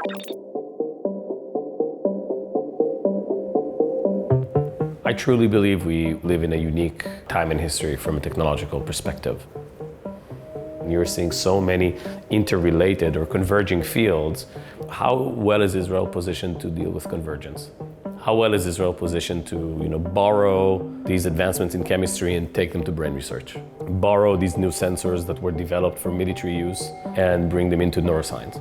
I truly believe we live in a unique time in history from a technological perspective. You're seeing so many interrelated or converging fields. How well is Israel positioned to deal with convergence? How well is Israel positioned to borrow these advancements in chemistry and take them to brain research? Borrow these new sensors that were developed for military use and bring them into neuroscience.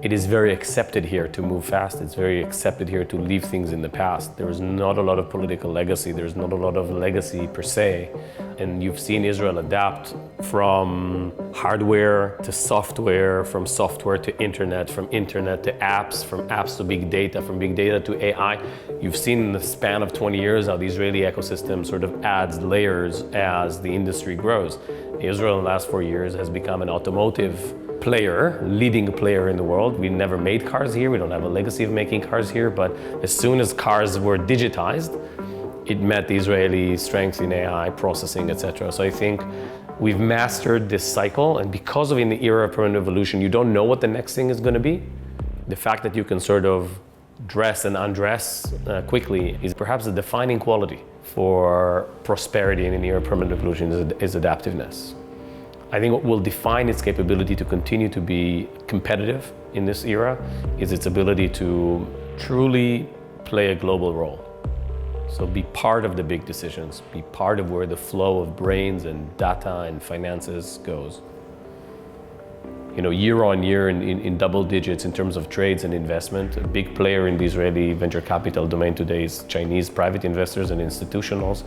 It is very accepted here to move fast. It's very accepted here to leave things in the past. There is not a lot of political legacy. There's not a lot of legacy per se. And you've seen Israel adapt from hardware to software, from software to internet, from internet to apps, from apps to big data, from big data to AI. You've seen in the span of 20 years how the Israeli ecosystem sort of adds layers as the industry grows. Israel in the last 4 years has become an automotive player, leading player in the world. We never made cars here. We don't have a legacy of making cars here, but as soon as cars were digitized, it met the Israeli strength in AI, processing, etc. So I think we've mastered this cycle, and because of in the era of permanent evolution, you don't know what the next thing is going to be. The fact that you can sort of dress and undress quickly is perhaps a defining quality for prosperity in the era of permanent evolution is adaptiveness. I think what will define its capability to continue to be competitive in this era is its ability to truly play a global role. So be part of the big decisions, be part of where the flow of brains and data and finances goes. Year on year in double digits in terms of trades and investment. A big player in the Israeli venture capital domain today is Chinese private investors and institutionals.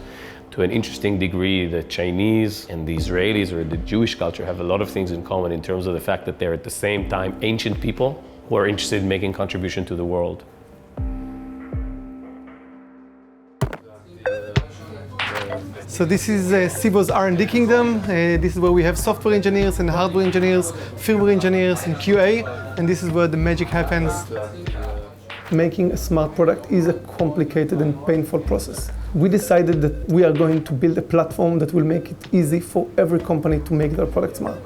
To an interesting degree, the Chinese and the Israelis or the Jewish culture have a lot of things in common in terms of the fact that they're at the same time ancient people who are interested in making contribution to the world. So this is Sibo's R&D kingdom. This is where we have software engineers and hardware engineers, firmware engineers and QA, and this is where the magic happens. Making a smart product is a complicated and painful process. We decided that we are going to build a platform that will make it easy for every company to make their product smart.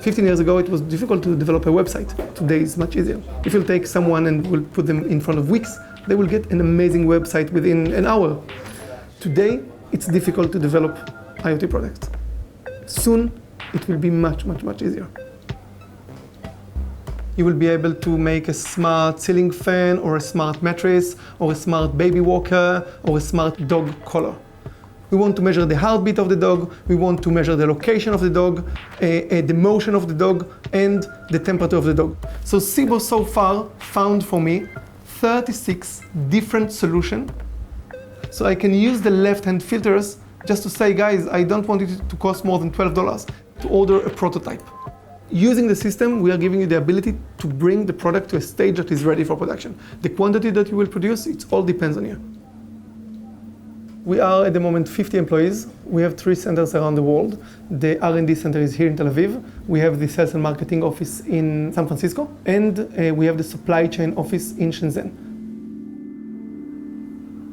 15 years ago, it was difficult to develop a website. Today, it's much easier. If you take someone and will put them in front of Wix, they will get an amazing website within an hour. Today, it's difficult to develop IoT products. Soon, it will be much, much, much easier. You will be able to make a smart ceiling fan or a smart mattress or a smart baby walker or a smart dog collar. We want to measure the heartbeat of the dog, we want to measure the location of the dog, the motion of the dog, and the temperature of the dog. So Sibo so far found for me 36 different solutions. So I can use the left-hand filters just to say, guys, I don't want it to cost more than $12 to order a prototype. Using the system, we are giving you the ability to bring the product to a stage that is ready for production. The quantity that you will produce, it all depends on you. We are at the moment 50 employees. We have 3 centers around the world. The R&D center is here in Tel Aviv. We have the sales and marketing office in San Francisco. And we have the supply chain office in Shenzhen.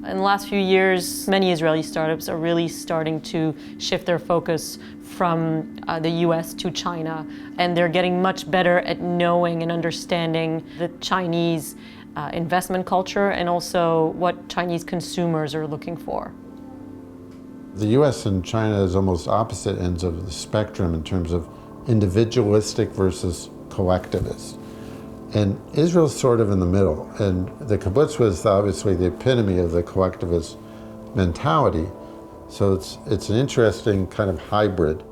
In the last few years, many Israeli startups are really starting to shift their focus from the US to China, and they're getting much better at knowing and understanding the Chinese investment culture and also what Chinese consumers are looking for. The US and China is almost opposite ends of the spectrum in terms of individualistic versus collectivist. And Israel's sort of in the middle, and the kibbutz was obviously the epitome of the collectivist mentality. So it's an interesting kind of hybrid.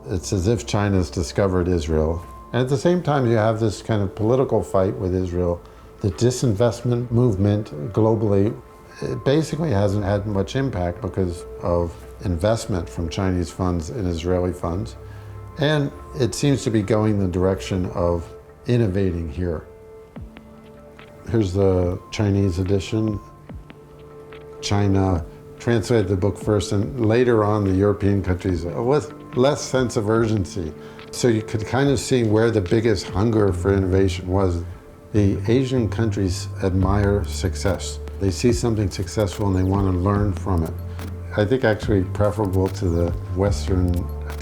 It's as if China's discovered Israel. And at the same time, you have this kind of political fight with Israel. The disinvestment movement globally, it basically hasn't had much impact because of investment from Chinese funds and Israeli funds. And it seems to be going the direction of innovating here. Here's the Chinese edition. China translated the book first, and later on the European countries with less sense of urgency. So you could kind of see where the biggest hunger for innovation was. The Asian countries admire success. They see something successful and they want to learn from it. I think actually preferable to the Western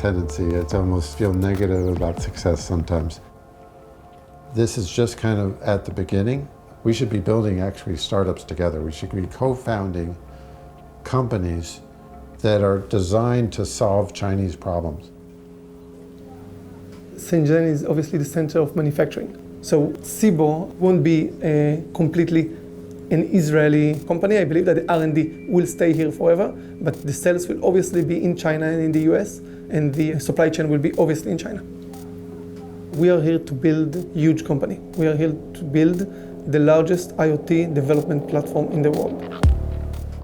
tendency. It's almost feel negative about success sometimes. This is just kind of at the beginning. We should be building actually startups together. We should be co-founding companies that are designed to solve Chinese problems. Shenzhen is obviously the center of manufacturing. So SIBO won't be completely an Israeli company. I believe that the R&D will stay here forever, but the sales will obviously be in China and in the US, and the supply chain will be obviously in China. We are here to build a huge company. We are here to build the largest IoT development platform in the world.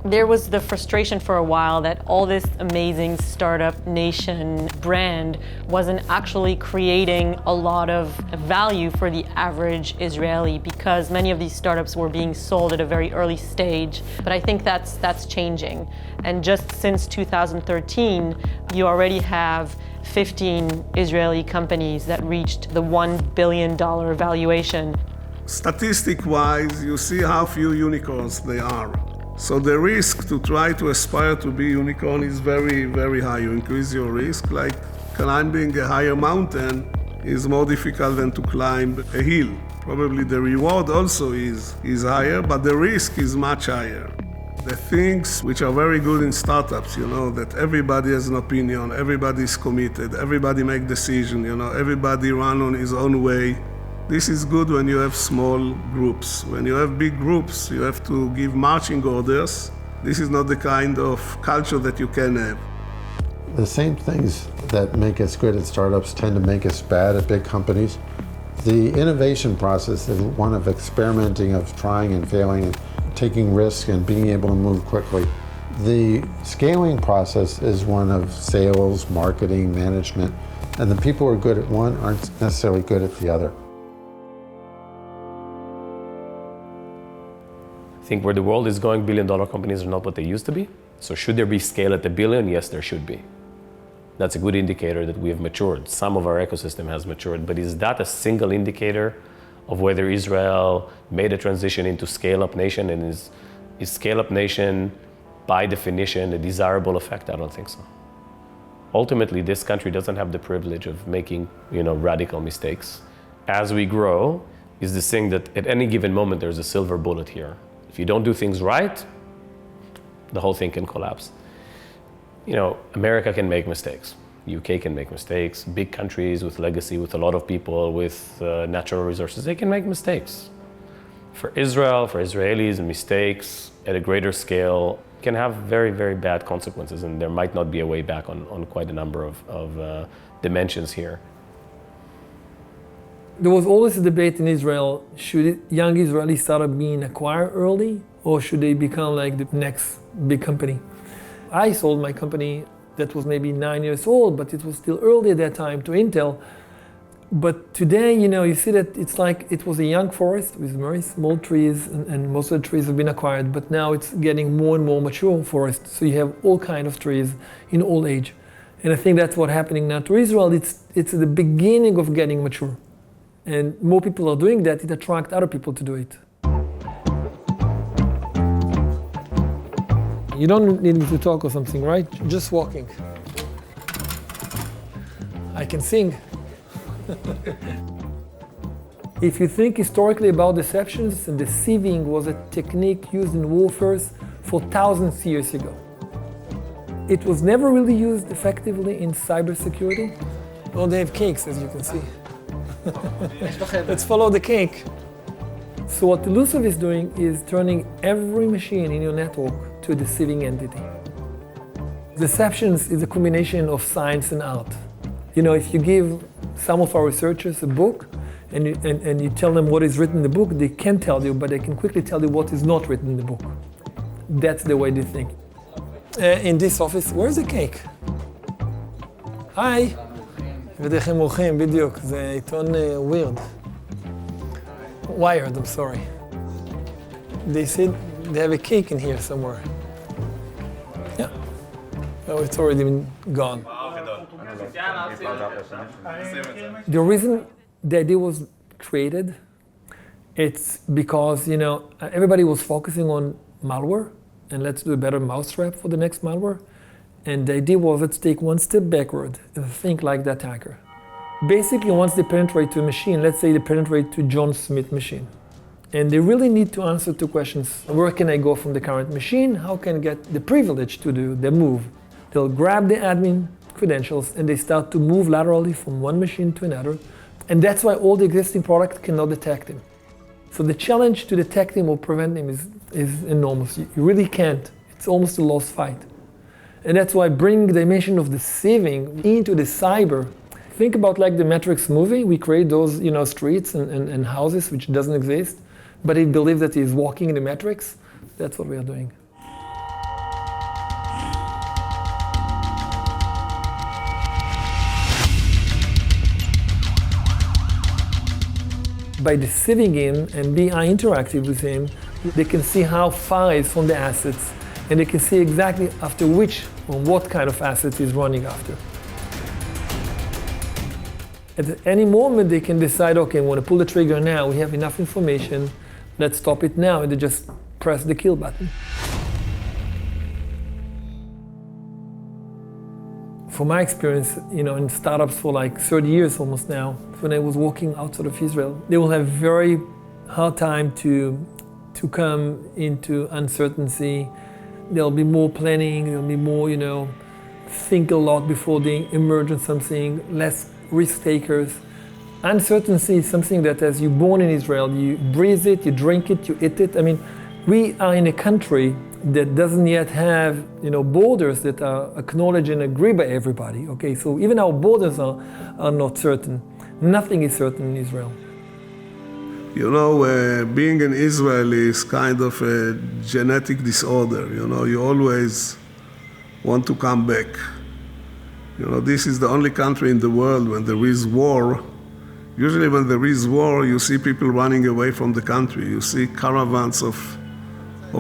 There was the frustration for a while that all this amazing startup nation brand wasn't actually creating a lot of value for the average Israeli, because many of these startups were being sold at a very early stage. But I think that's changing. And just since 2013, you already have 15 Israeli companies that reached the $1 billion valuation. Statistic-wise, you see how few unicorns there are. So the risk to try to aspire to be unicorn is very, very high. You increase your risk, like climbing a higher mountain is more difficult than to climb a hill. Probably the reward also is higher, but the risk is much higher. The things which are very good in startups, that everybody has an opinion, everybody is committed, everybody make decision, everybody run on his own way. This is good when you have small groups. When you have big groups, you have to give marching orders. This is not the kind of culture that you can have. The same things that make us good at startups tend to make us bad at big companies. The innovation process is one of experimenting, of trying and failing, and taking risks and being able to move quickly. The scaling process is one of sales, marketing, management, and the people who are good at one aren't necessarily good at the other. I think where the world is going, billion-dollar companies are not what they used to be. So should there be scale at the billion? Yes, there should be. That's a good indicator that we have matured. Some of our ecosystem has matured, but is that a single indicator of whether Israel made a transition into scale-up nation, and is scale-up nation by definition a desirable effect? I don't think so. Ultimately, this country doesn't have the privilege of making, radical mistakes. As we grow, is this thing that at any given moment there's a silver bullet here. If you don't do things right, the whole thing can collapse. America can make mistakes. UK can make mistakes. Big countries with legacy, with a lot of people, with natural resources, they can make mistakes. For Israel, for Israelis, mistakes at a greater scale can have very, very bad consequences, and there might not be a way back on quite a number of dimensions here. There was always a debate in Israel, should young Israelis start being acquired early, or should they become like the next big company? I sold my company that was maybe 9 years old, but it was still early at that time to Intel. But today, you see that it's like it was a young forest with very small trees, and most of the trees have been acquired, but now it's getting more and more mature forest. So you have all kinds of trees in old age. And I think that's what's happening now to Israel. It's the beginning of getting mature. And more people are doing that, it attracts other people to do it. You don't need me to talk or something, right? Just walking. I can sing. If you think historically about deceptions, deceiving was a technique used in warfare for thousands of years ago. It was never really used effectively in cybersecurity. Oh, they have cakes, as you can see. Let's follow the cake. So what Elusive is doing is turning every machine in your network to a deceiving entity. Deceptions is a combination of science and art. If you give some of our researchers a book and you tell them what is written in the book, they can tell you, but they can quickly tell you what is not written in the book. That's the way they think. In this office, where's the cake? Hi. ודאיכם הולכים, בדיוק, זה עיתון weird. Wired, I'm sorry. They said they have a cake in here somewhere. Yeah. Oh, it's already been gone. The reason the idea was created, it's because, everybody was focusing on malware, and let's do a better mousetrap for the next malware. And the idea was, let's take one step backward and think like the attacker. Basically, once they penetrate to a machine, let's say they penetrate to John Smith machine, and they really need to answer two questions. Where can I go from the current machine? How can I get the privilege to do the move? They'll grab the admin credentials and they start to move laterally from one machine to another. And that's why all the existing products cannot detect him. So the challenge to detect him or prevent him is enormous. You really can't. It's almost a lost fight. And that's why bringing the dimension of the sieving into the cyber. Think about like the Matrix movie. We create those streets and houses which doesn't exist, but he believes that he's walking in the Matrix. That's what we are doing. By deceiving him and being interactive with him, they can see how far he is from the assets, and they can see exactly after which or what kind of assets he's running after. At any moment, they can decide, okay, we want to pull the trigger now, we have enough information, let's stop it now, and they just press the kill button. From my experience, in startups for like 30 years almost now, when I was working outside of Israel, they will have very hard time to come into uncertainty. There'll be more planning, there'll be more, think a lot before they emerge on something, less risk takers. Uncertainty is something that as you're born in Israel, you breathe it, you drink it, you eat it. I mean, we are in a country that doesn't yet have borders that are acknowledged and agreed by everybody. Okay, so even our borders are not certain. Nothing is certain in Israel. Being in Israel is kind of a genetic disorder. You always want to come back. This is the only country in the world when there is war. Usually when there is war, you see people running away from the country. You see caravans of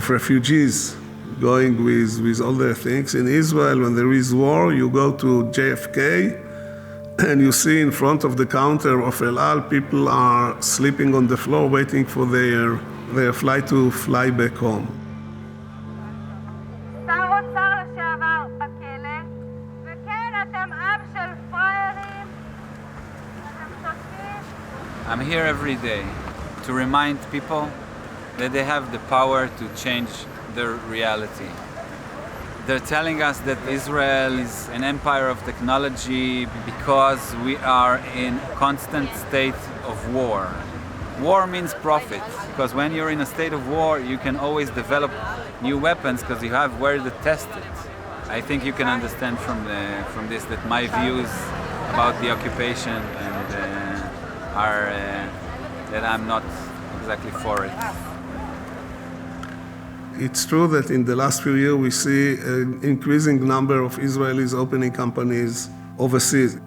refugees going with all their things. In Israel, when there is war, you go to JFK and you see in front of the counter of El Al, people are sleeping on the floor waiting for their flight to fly back home. I'm here every day to remind people that they have the power to change their reality. They're telling us that Israel is an empire of technology because we are in a constant state of war. War means profit, because when you're in a state of war, you can always develop new weapons because you have where to test it. I think you can understand from this that my views about the occupation are that I'm not exactly for it. It's true that in the last few years we see an increasing number of Israelis opening companies overseas.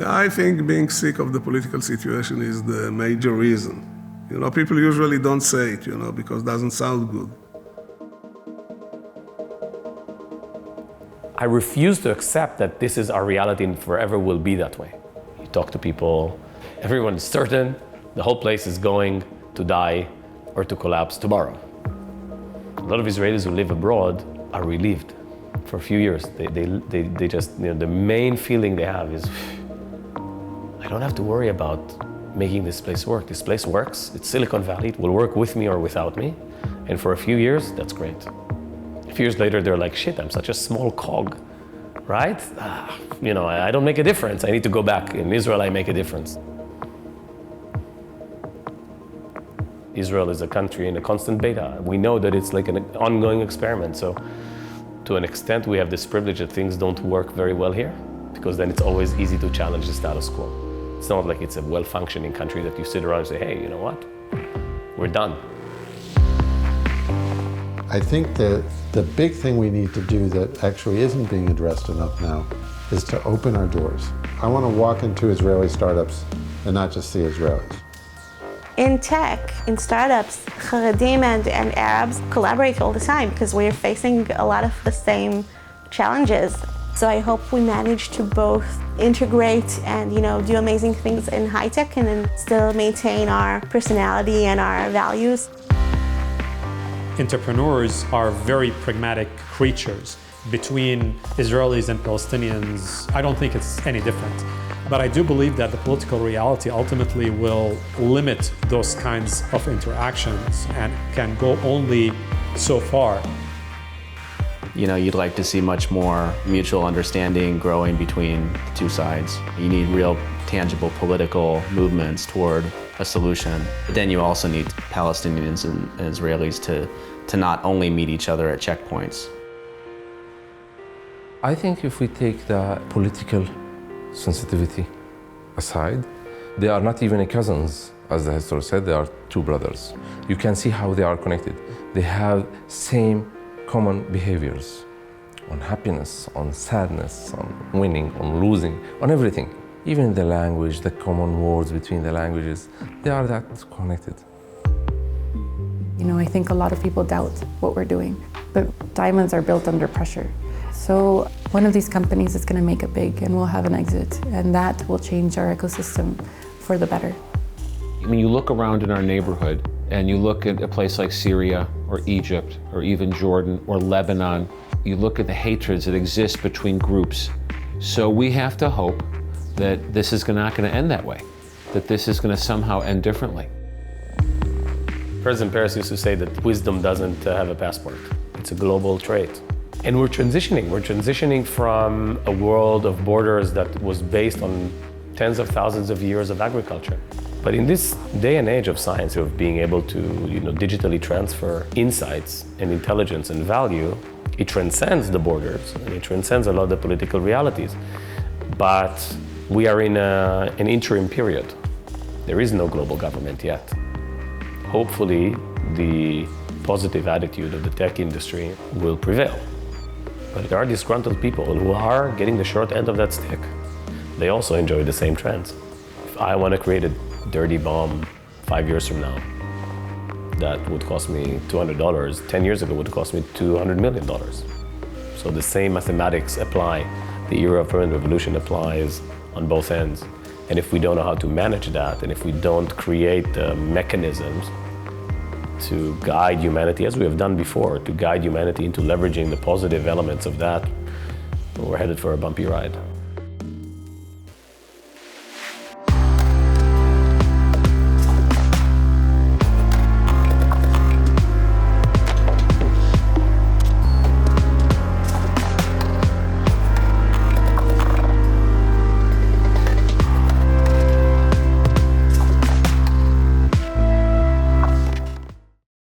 I think being sick of the political situation is the major reason. People usually don't say it, because it doesn't sound good. I refuse to accept that this is our reality and forever will be that way. You talk to people, everyone is certain the whole place is going to die or to collapse tomorrow. A lot of Israelis who live abroad are relieved for a few years. They just, the main feeling they have is, I don't have to worry about making this place work. This place works, it's Silicon Valley, it will work with me or without me. And for a few years, that's great. A few years later, they're like, shit, I'm such a small cog, right? I don't make a difference. I need to go back. In Israel, I make a difference. Israel is a country in a constant beta. We know that it's like an ongoing experiment. So to an extent, we have this privilege that things don't work very well here, because then it's always easy to challenge the status quo. It's not like it's a well-functioning country that you sit around and say, hey, you know what? We're done. I think that the big thing we need to do that actually isn't being addressed enough now is to open our doors. I want to walk into Israeli startups and not just see Israelis. In tech, in startups, Haredim and Arabs collaborate all the time because we're facing a lot of the same challenges. So I hope we manage to both integrate and do amazing things in high tech and then still maintain our personality and our values. Entrepreneurs are very pragmatic creatures. between Israelis and Palestinians, I don't think it's any different. But I do believe that the political reality ultimately will limit those kinds of interactions and can go only so far. You know, you'd like to see much more mutual understanding growing between the two sides. You need real tangible political movements toward a solution. But then you also need Palestinians and Israelis to not only meet each other at checkpoints. I think if we take the political sensitivity aside, they are not even cousins. As the history said, they are two brothers. You can see how they are connected. They have same common behaviors on happiness, on sadness, on winning, on losing, on everything. Even the language, the common words between the languages, they are that connected. You know, I think a lot of people doubt what we're doing, but diamonds are built under pressure. So one of these companies is going to make it big and we'll have an exit, and that will change our ecosystem for the better. When you look around in our neighborhood and you look at a place like Syria or Egypt or even Jordan or Lebanon, you look at the hatreds that exist between groups. So we have to hope that this is not going to end that way, that this is going to somehow end differently. President Peres used to say that wisdom doesn't have a passport. It's a global trait. And we're transitioning from a world of borders that was based on tens of thousands of years of agriculture. But in this day and age of science, of being able to digitally transfer insights and intelligence and value, it transcends the borders and it transcends a lot of the political realities. But we are in an interim period. There is no global government yet. Hopefully, the positive attitude of the tech industry will prevail. But there are disgruntled people who are getting the short end of that stick. They also enjoy the same trends. If I want to create a dirty bomb 5 years from now, that would cost me $200. 10 years ago, it would cost me $200 million. So the same mathematics apply. The era of permanent revolution applies on both ends. And if we don't know how to manage that, and if we don't create the mechanisms to guide humanity, as we have done before, to guide humanity into leveraging the positive elements of that, we're headed for a bumpy ride.